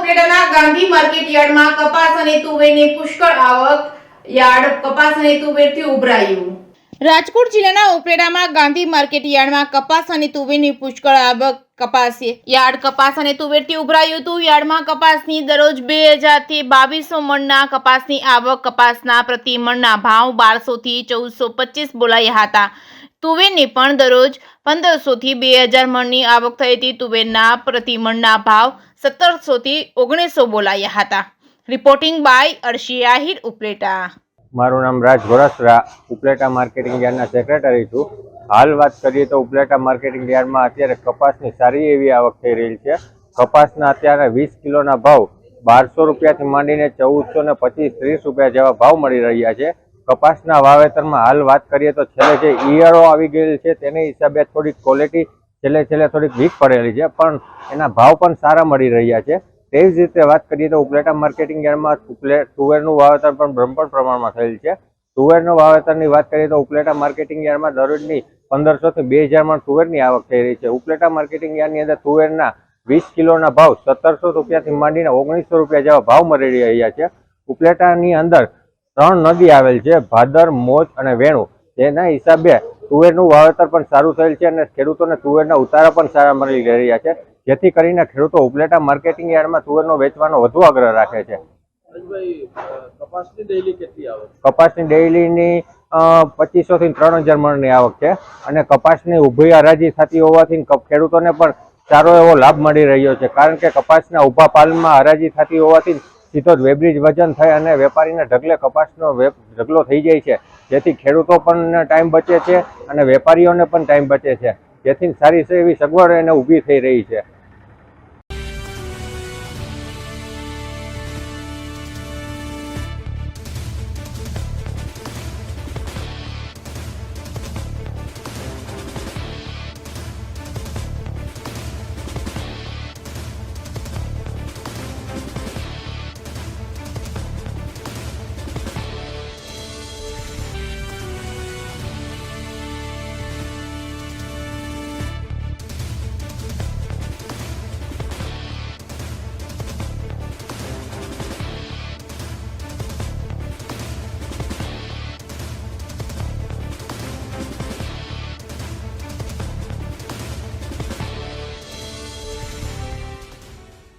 ઉપલેટાના Gandhi market યાર્ડમાં કપાસ અને તુવેરની પુષ્કળ આવક. યાર્ડ કપાસ અને તુવેરથી ઉભરાયું. રાજકોટ જિલ્લાના ઉપલેટામાં ગાંધી માર્કેટ યાર્ડમાં કપાસ અને તુવેરની પુષ્કળ આવક. કપાસ યાર્ડ કપાસ અને તુવેરથી ઉભરાયું હતું. યાર્ડમાં કપાસની દરરોજ 2000 થી 2200 મણના કપાસની આવક. કપાસના પ્રતિ મણના ભાવ 1200 થી 1425 બોલાયા હતા. તુવેરની પણ દરરોજ 1500 થી 2000 મણની આવક થઈ હતી. તુવેરના પ્રતિ મણના ભાવ 1700 થી 1900 બોલાયા હતા. Reporting by Arshi Ahir, Upleta. મારું નામ રાજ ઘોરાસરા, ઉપલેટા માર્કેટિંગ યાર્ડના સેક્રેટરી છું. હાલ વાત કરીએ તો ઉપલેટા માર્કેટિંગ યાર્ડમાં અત્યારે કપાસની સારી એવી આવક થઈ રહી છે. કપાસના અત્યારે 20 કિલોના ભાવ 1200 રૂપિયાથી માંડીને 1425-30 રૂપિયા જેવા ભાવ મળી રહ્યા છે. કપાસના વાવેતરમાં હાલ વાત કરીએ તો છેલ્લે જે ઈયળો આવી ગયેલી છે તેને હિસાબે થોડીક ક્વોલિટી છેલ્લે થોડીક વીક પડેલી છે, પણ એના ભાવ પણ સારા મળી રહ્યા છે. તેવી જ રીતે વાત કરીએ તો ઉપલેટા માર્કેટિંગ યાર્ડમાં તુવેરનું વાવેતર પણ બ્રહ્મપણ પ્રમાણમાં થયેલ છે. તુવેરના વાવેતરની વાત કરીએ તો ઉપલેટા માર્કેટિંગ યાર્ડમાં દરરોજની 1500 થી 2000 મણ તુવેરની આવક થઈ રહી છે. ઉપલેટા માર્કેટિંગ યાર્ડની અંદર તુવેરના 20 કિલોના ભાવ 1700 રૂપિયાથી માંડીને 1900 રૂપિયા જેવા ભાવ મળી રહ્યા છે. ઉપલેટાની અંદર 3 નદી આવેલ છે, ભાદર, મોજ અને વેણુ. તેના હિસાબે તુવેરનું વાવેતર પણ સારું થયેલ છે અને ખેડૂતોને તુવેરના ઉતારા પણ સારા મળી રહ્યા છે, જેથી કરીને ખેડૂતો ઉપલેટા માર્કેટિંગ યાર્ડમાં તુવેરનો વેચવાનો વધુ આગ્રહ રાખે છે. કપાસની ડેઈલીની 2500 થી 3000 મણની આવક છે અને કપાસની ઊભી હરાજી થતી હોવાથી ખેડૂતોને પણ સારો એવો લાભ મળી રહ્યો છે, કારણ કે કપાસના ઊભા પાલમાં હરાજી થતી હોવાથી સીધો જ વેબ્રિજ વજન થાય અને વેપારીના ઢગલે કપાસનો ઢગલો થઈ જાય છે, જેથી ખેડૂતો પણ ટાઈમ બચે છે અને વેપારીઓને પણ ટાઈમ બચે છે, જેથી સારી એવી સગવડ એને ઊભી થઈ રહી છે.